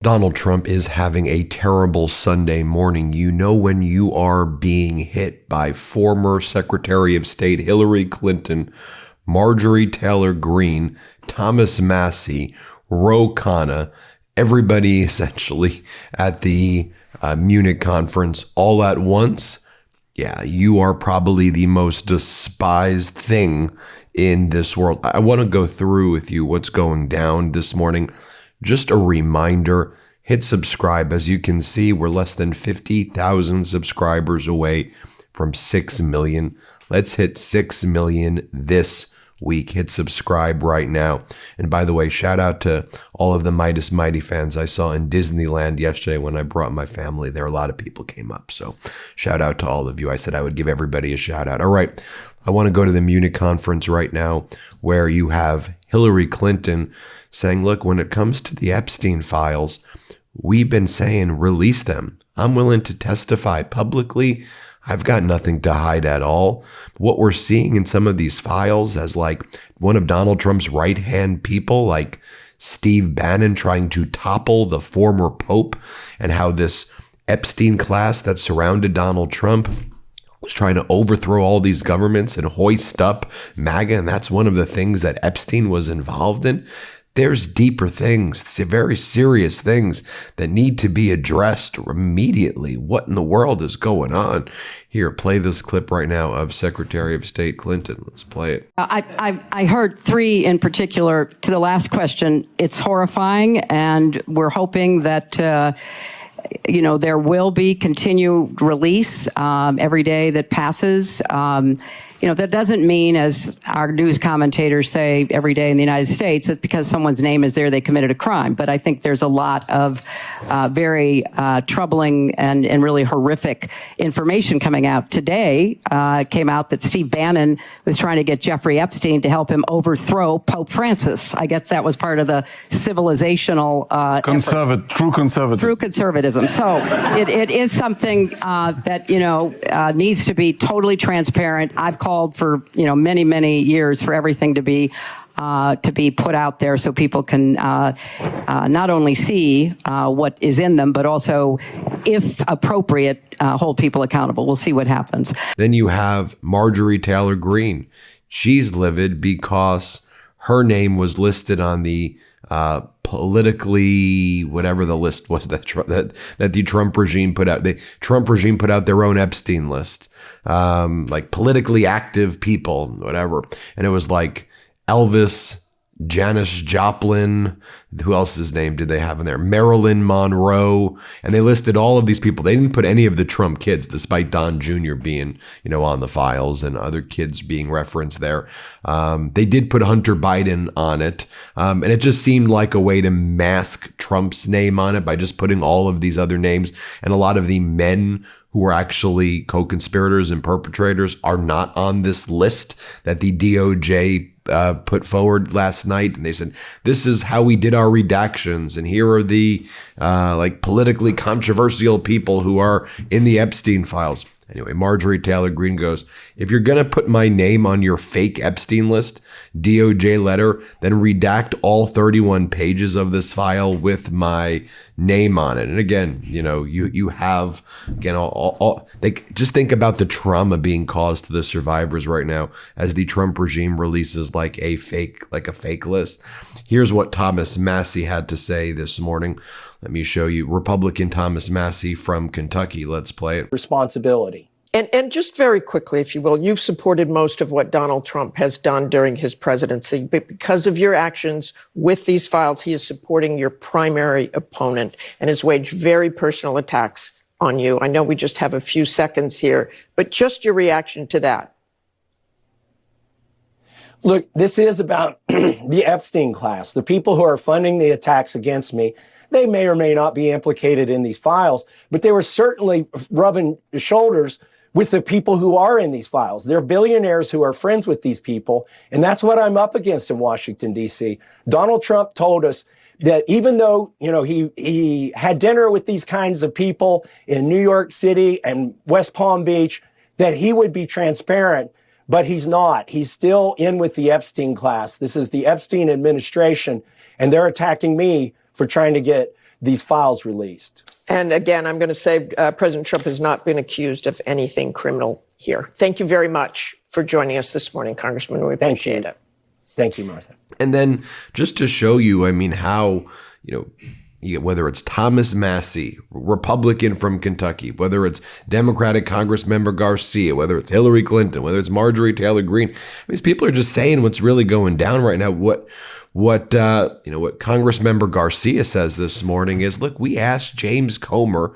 Donald Trump is having a terrible Sunday morning. You know when you are being hit by former Secretary of State Hillary Clinton, Marjorie Taylor Greene, Thomas Massie, Ro Khanna, everybody essentially at the Munich conference all at once. Yeah, you are probably the most despised thing in this world. I want to go through with you what's going down this morning. Just a reminder, hit subscribe. As you can see, we're less than 50,000 subscribers away from 6 million. Let's hit 6 million this week. Hit subscribe right now. And by the way, shout out to all of the Midas Mighty fans I saw in Disneyland yesterday when I brought my family there. A lot of people came up. So shout out to all of you. I said I would give everybody a shout out. All right. I want to go to the Munich conference right now where you have Hillary Clinton saying, look, when it comes to the Epstein files, we've been saying release them. I'm willing to testify publicly. I've got nothing to hide at all. What we're seeing in some of these files as like one of Donald Trump's right-hand people, like Steve Bannon trying to topple the former Pope, and how this Epstein class that surrounded Donald Trump was trying to overthrow all these governments and hoist up MAGA. And that's one of the things that Epstein was involved in. There's deeper things, very serious things that need to be addressed immediately. What in the world is going on? Here, play this clip right now of Secretary of State Clinton. Let's play it. I heard three in particular. To the last question, it's horrifying, and we're hoping that there will be continued release every day that passes. That doesn't mean, as our news commentators say every day in the United States, it's because someone's name is there, they committed a crime. But I think there's a lot of very troubling and really horrific information coming out. Today, it came out that Steve Bannon was trying to get Jeffrey Epstein to help him overthrow Pope Francis. I guess that was part of the civilizational true conservatism. So it is something that needs to be totally transparent. I've called for many years for everything to be put out there so people can not only see what is in them, but also, if appropriate, hold people accountable. We'll see what happens. Then you have Marjorie Taylor Greene. She's livid because her name was listed on the politically, whatever the list was that the Trump regime put out. The Trump regime put out their own Epstein list, like politically active people, whatever. And it was like Elvis, Janis Joplin, who else's name did they have in there? Marilyn Monroe. And they listed all of these people. They didn't put any of the Trump kids, despite Don Jr. being, on the files and other kids being referenced there. They did put Hunter Biden on it. And it just seemed like a way to mask Trump's name on it by just putting all of these other names. And a lot of the men who are actually co-conspirators and perpetrators are not on this list that the DOJ put forward last night. And they said, this is how we did our redactions. And here are the politically controversial people who are in the Epstein files. Anyway, Marjorie Taylor Greene goes, if you're going to put my name on your fake Epstein list, DOJ letter, then redact all 31 pages of this file with my name on it. And again, you have, again, just think about the trauma being caused to the survivors right now as the Trump regime releases like a fake list. Here's what Thomas Massie had to say this morning. Let me show you. Republican Thomas Massie from Kentucky. Let's play it. Responsibility. And just very quickly, if you will, you've supported most of what Donald Trump has done during his presidency. But because of your actions with these files, he is supporting your primary opponent and has waged very personal attacks on you. I know we just have a few seconds here, but just your reaction to that. Look, this is about the Epstein class, the people who are funding the attacks against me. They may or may not be implicated in these files, but they were certainly rubbing shoulders with the people who are in these files. They're billionaires who are friends with these people, and that's what I'm up against in Washington, D.C. Donald Trump told us that even though, he had dinner with these kinds of people in New York City and West Palm Beach, that he would be transparent, but he's not. He's still in with the Epstein class. This is the Epstein administration, and they're attacking me for trying to get these files released. And again, I'm going to say President Trump has not been accused of anything criminal here. Thank you very much for joining us this morning, Congressman. We appreciate it. Thank you, Martha. And then just to show you, I mean, how, whether it's Thomas Massie, Republican from Kentucky, whether it's Democratic Congressmember Garcia, whether it's Hillary Clinton, whether it's Marjorie Taylor Greene, these people are just saying what's really going down right now. What Congressmember Garcia says this morning is, look, we asked James Comer.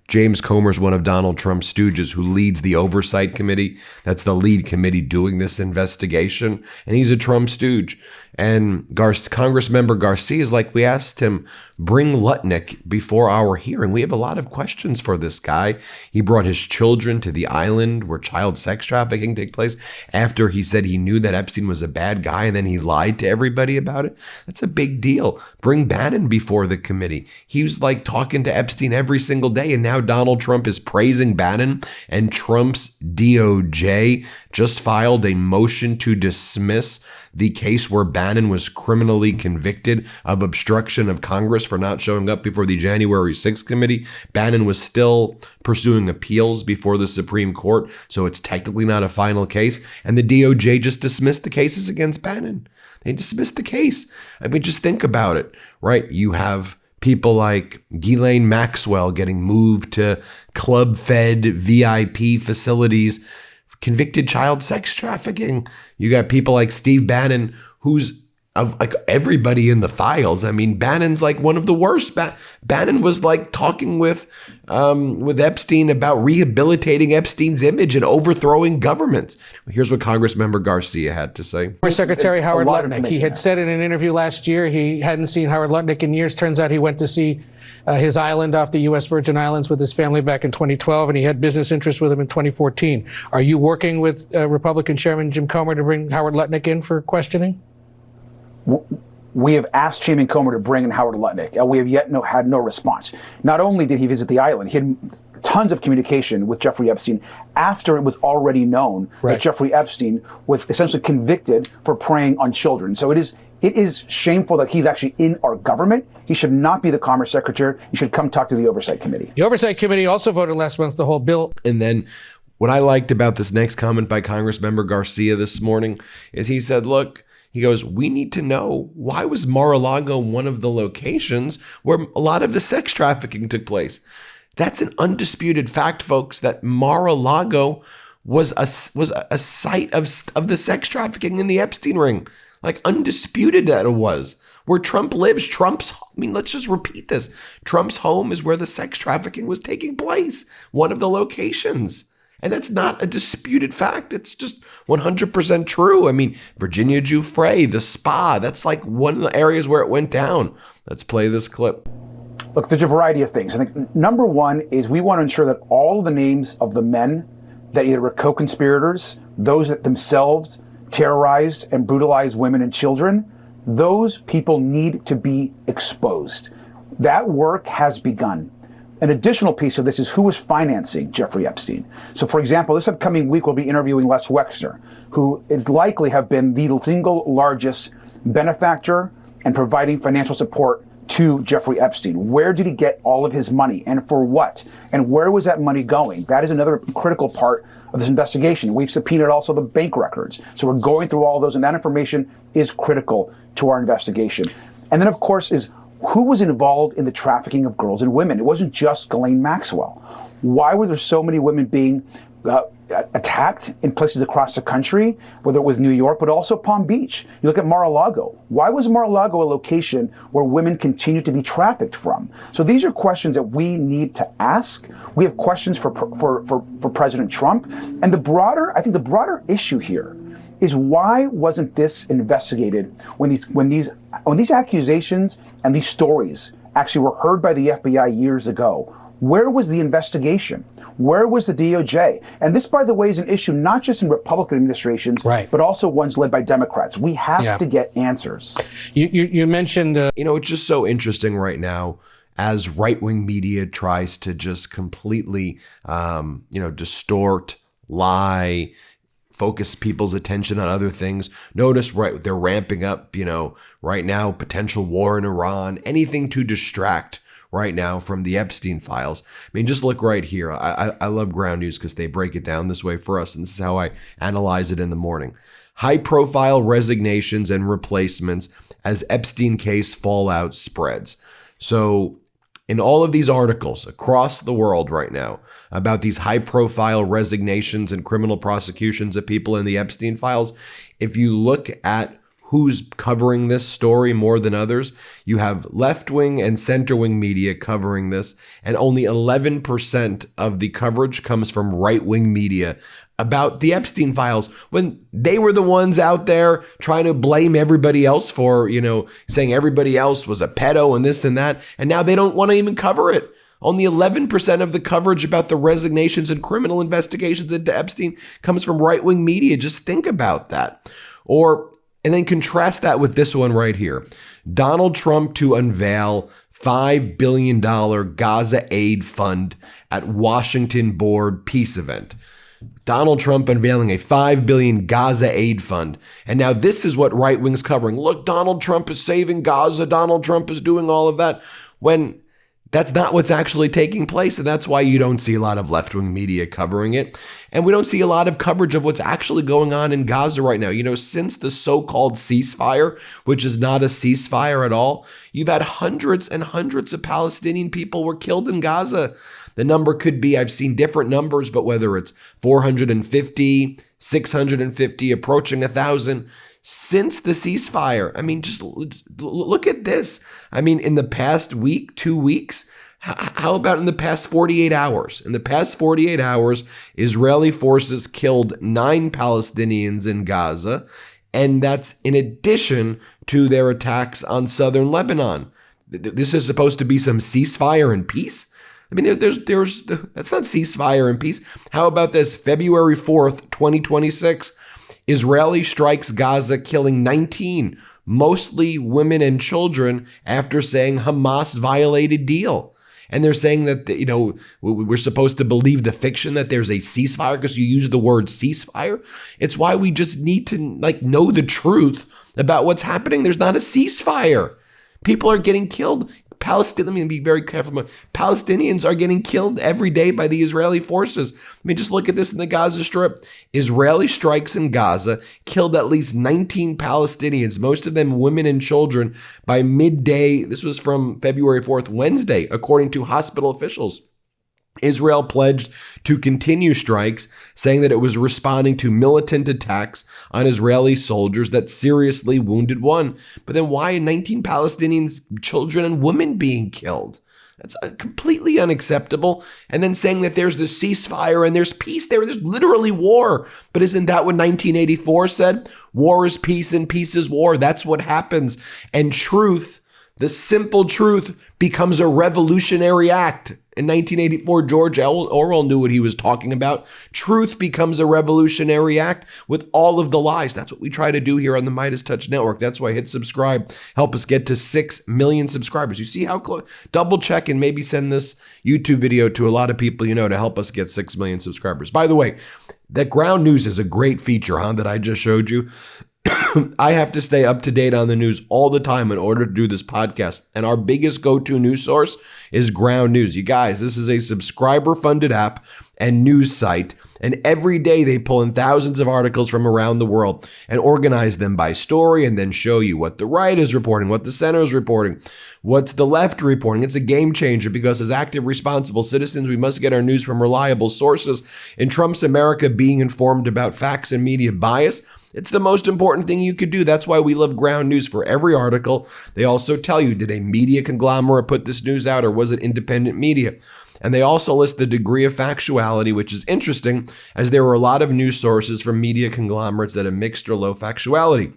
James Comer's one of Donald Trump's stooges who leads the Oversight Committee. That's the lead committee doing this investigation. And he's a Trump stooge. And Congressmember Garcia is like, we asked him, bring Lutnick before our hearing. We have a lot of questions for this guy. He brought his children to the island where child sex trafficking took place after he said he knew that Epstein was a bad guy and then he lied to everybody about it. That's a big deal. Bring Bannon before the committee. He was like talking to Epstein every single day, and now Donald Trump is praising Bannon, and Trump's DOJ just filed a motion to dismiss the case where Bannon was criminally convicted of obstruction of Congress for not showing up before the January 6th committee. Bannon was still pursuing appeals before the Supreme Court, so it's technically not a final case. And the DOJ just dismissed the cases against Bannon. They dismissed the case. I mean, just think about it, right? You have people like Ghislaine Maxwell getting moved to club-fed VIP facilities, convicted child sex trafficking. You got people like Steve Bannon, who's of like everybody in the files. I mean, Bannon's like one of the worst. Bannon was like talking with Epstein about rehabilitating Epstein's image and overthrowing governments. Here's what Congressmember Garcia had to say. Former Secretary Howard Lutnick, he had said in an interview last year he hadn't seen Howard Lutnick in years. Turns out he went to see his island off the U.S. Virgin Islands with his family back in 2012, and he had business interests with him in 2014. Are you working with Republican Chairman Jim Comer to bring Howard Lutnick in for questioning? We have asked Chairman Comer to bring in Howard Lutnick. We have yet had no response. Not only did he visit the island, he had tons of communication with Jeffrey Epstein after it was already known that Jeffrey Epstein was essentially convicted for preying on children. So it is shameful that he's actually in our government. He should not be the Commerce Secretary. He should come talk to the Oversight Committee. The Oversight Committee also voted last month the whole bill. And then what I liked about this next comment by Congressmember Garcia this morning is he said, look, he goes, we need to know, why was Mar-a-Lago one of the locations where a lot of the sex trafficking took place? That's an undisputed fact, folks, that Mar-a-Lago was a site of the sex trafficking in the Epstein ring. Like, undisputed that it was. Where Trump lives, let's just repeat this. Trump's home is where the sex trafficking was taking place, one of the locations. And that's not a disputed fact. It's just 100% true. I mean, Virginia Giuffre, the spa, that's like one of the areas where it went down. Let's play this clip. Look, there's a variety of things. I think number one is we want to ensure that all the names of the men that either were co-conspirators, those that themselves terrorized and brutalized women and children, those people need to be exposed. That work has begun. An additional piece of this is who was financing Jeffrey Epstein. So, for example, this upcoming week we'll be interviewing Les Wexner, who is likely have been the single largest benefactor and providing financial support to Jeffrey Epstein. Where did he get all of his money and for what? And where was that money going? That is another critical part of this investigation. We've subpoenaed also the bank records. So we're going through all those, and that information is critical to our investigation. And then, of course, is who was involved in the trafficking of girls and women? It wasn't just Ghislaine Maxwell. Why were there so many women being attacked in places across the country, whether it was New York, but also Palm Beach? You look at Mar-a-Lago. Why was Mar-a-Lago a location where women continue to be trafficked from? So these are questions that we need to ask. We have questions for President Trump. And the broader issue here is why wasn't this investigated when these accusations and these stories actually were heard by the FBI years ago? Where was the investigation? Where was the DOJ? And this, by the way, is an issue not just in Republican administrations, but also ones led by Democrats. We have to get answers. You mentioned... it's just so interesting right now as right-wing media tries to just completely, distort, lie, focus people's attention on other things. Notice, right, they're ramping up, right now, potential war in Iran, anything to distract right now from the Epstein files. I mean, just look right here. I love Ground News because they break it down this way for us, and this is how I analyze it in the morning. High-profile resignations and replacements as Epstein case fallout spreads. So in all of these articles across the world right now about these high-profile resignations and criminal prosecutions of people in the Epstein files, if you look at who's covering this story more than others, you have left-wing and center-wing media covering this, and only 11% of the coverage comes from right-wing media about the Epstein files, when they were the ones out there trying to blame everybody else for, saying everybody else was a pedo and this and that, and now they don't want to even cover it. Only 11% of the coverage about the resignations and criminal investigations into Epstein comes from right-wing media. Just think about that. And then contrast that with this one right here. Donald Trump to unveil $5 billion Gaza aid fund at Washington board peace event. Donald Trump unveiling a $5 billion Gaza aid fund. And now this is what right wing's covering. Look, Donald Trump is saving Gaza. Donald Trump is doing all of that. When that's not what's actually taking place. And that's why you don't see a lot of left-wing media covering it. And we don't see a lot of coverage of what's actually going on in Gaza right now. Since the so-called ceasefire, which is not a ceasefire at all, you've had hundreds and hundreds of Palestinian people were killed in Gaza. The number could be, I've seen different numbers, but whether it's 450, 650, approaching 1,000, since the ceasefire. I mean, just look at this. I mean, in the past week, 2 weeks, how about in the past 48 hours? In the past 48 hours, Israeli forces killed 9 Palestinians in Gaza, and that's in addition to their attacks on southern Lebanon. This is supposed to be some ceasefire and peace? I mean, that's not ceasefire and peace. How about this? February 4th, 2026, Israeli strikes Gaza, killing 19, mostly women and children, after saying Hamas violated deal. And they're saying that, we're supposed to believe the fiction that there's a ceasefire because you use the word ceasefire. It's why we just need to know the truth about what's happening. There's not a ceasefire. People are getting killed. Let me be very careful. Palestinians are getting killed every day by the Israeli forces. I mean, just look at this in the Gaza Strip. Israeli strikes in Gaza killed at least 19 Palestinians, most of them women and children, by midday. This was from February 4th, Wednesday, according to hospital officials. Israel pledged to continue strikes, saying that it was responding to militant attacks on Israeli soldiers that seriously wounded one. But then why are 19 Palestinians, children and women being killed? That's completely unacceptable. And then saying that there's the ceasefire and there's peace there. There's literally war. But isn't that what 1984 said? War is peace and peace is war. That's what happens. And truth, the simple truth, becomes a revolutionary act. In 1984, George Orwell knew what he was talking about. Truth becomes a revolutionary act with all of the lies. That's what we try to do here on the MeidasTouch Network. That's why hit subscribe. Help us get to 6 million subscribers. You see how close? Double check and maybe send this YouTube video to a lot of people to help us get 6 million subscribers. By the way, that Ground News is a great feature, that I just showed you. I have to stay up to date on the news all the time in order to do this podcast. And our biggest go-to news source is Ground News. You guys, this is a subscriber-funded app and news site. And every day they pull in thousands of articles from around the world and organize them by story and then show you what the right is reporting, what the center is reporting, what's the left reporting. It's a game changer because as active, responsible citizens, we must get our news from reliable sources. In Trump's America, being informed about facts and media bias, it's the most important thing you could do. That's why we love Ground News. For every article, they also tell you, did a media conglomerate put this news out or was it independent media? And they also list the degree of factuality, which is interesting, as there were a lot of news sources from media conglomerates that have mixed or low factuality.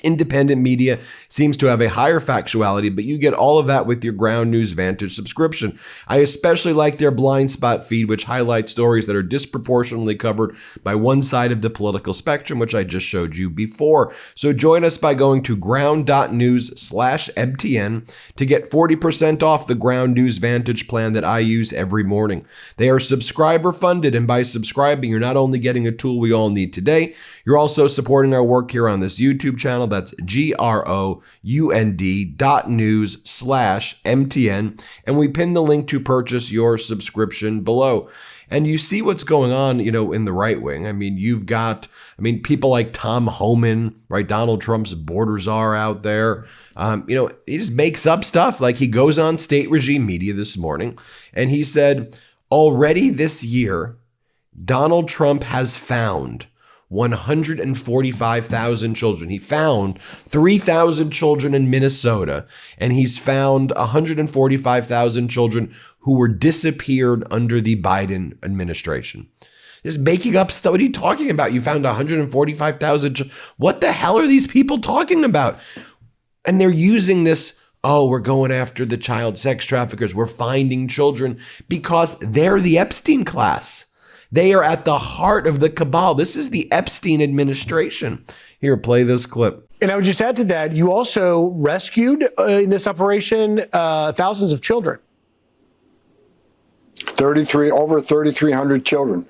Independent media seems to have a higher factuality, but you get all of that with your Ground News Vantage subscription. I especially like their blind spot feed, which highlights stories that are disproportionately covered by one side of the political spectrum, which I just showed you before. So join us by going to ground.news/MTN to get 40% off the Ground News Vantage plan that I use every morning. They are subscriber funded, and by subscribing, you're not only getting a tool we all need today, you're also supporting our work here on this YouTube channel. That's ground.news/MTN. And we pin the link to purchase your subscription below. And you see what's going on, in the right wing. I mean, you've got, people like Tom Homan, right? Donald Trump's border czar out there. He just makes up stuff. Like, he goes on state regime media this morning and he said, already this year, Donald Trump has found 145,000 children. He found 3,000 children in Minnesota, and he's found 145,000 children who were disappeared under the Biden administration. Just making up stuff. What are you talking about? You found 145,000. What the hell are these people talking about? And they're using this, we're going after the child sex traffickers. We're finding children because they're the Epstein class. They are at the heart of the cabal. This is the Epstein administration. Here, play this clip. And I would just add to that, you also rescued in this operation thousands of children. Over 3,300 children.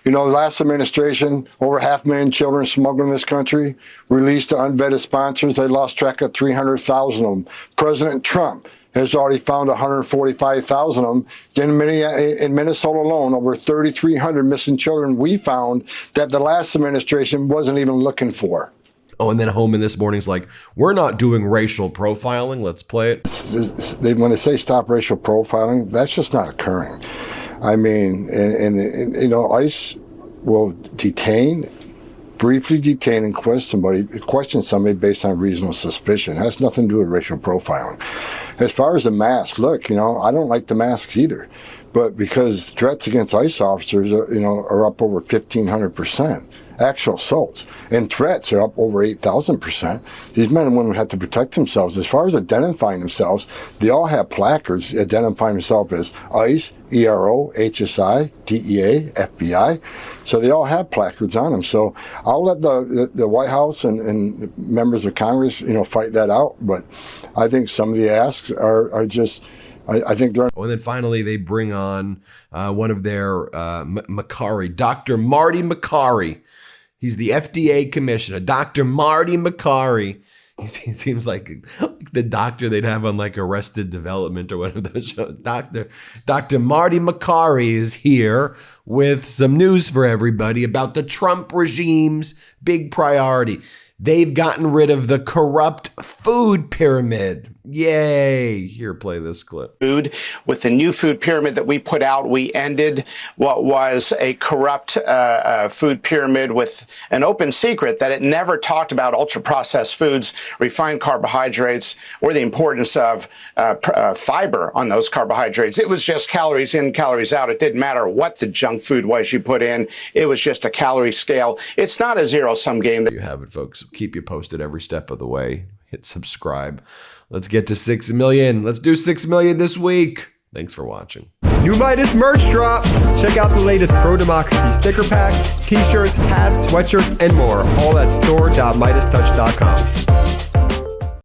The last administration, over 500,000 children smuggled in this country, released to unvetted sponsors. They lost track of 300,000 of them. President Trump has already found 145,000 of them. In Minnesota alone, over 3,300 missing children we found that the last administration wasn't even looking for. Oh, and then Homan this morning's like, we're not doing racial profiling. Let's play it. When they say stop racial profiling, that's just not occurring. ICE will briefly detain and question somebody based on reasonable suspicion. It has nothing to do with racial profiling. As far as the mask, look, I don't like the masks either, but because threats against ICE officers are up over 1,500%. Actual assaults and threats are up over 8,000%. These men and women have to protect themselves. As far as identifying themselves, they all have placards identifying themselves as ICE, ERO, HSI, DEA, FBI. So they all have placards on them. So I'll let the White House and members of Congress, fight that out. But I think some of the asks are just. I think they're. And then finally, they bring on one of their Makary, Dr. Marty Makary. He's the FDA commissioner, Dr. Marty Makary. He seems like the doctor they'd have on like Arrested Development or one of those shows. Dr. Marty Makary is here with some news for everybody about the Trump regime's big priority. They've gotten rid of the corrupt food pyramid. Yay. Here, play this clip. Food. With the new food pyramid that we put out, we ended what was a corrupt food pyramid with an open secret that it never talked about ultra-processed foods, refined carbohydrates, or the importance of fiber on those carbohydrates. It was just calories in, calories out. It didn't matter what the junk food was you put in. It was just a calorie scale. It's not a zero-sum game. There you have it, folks. Keep you posted every step of the way. Hit subscribe. Let's get to 6 million. Let's do 6 million this week. Thanks for watching. New Meidas merch drop. Check out the latest pro-democracy sticker packs, t-shirts, hats, sweatshirts, and more. All at store.MeidasTouch.com.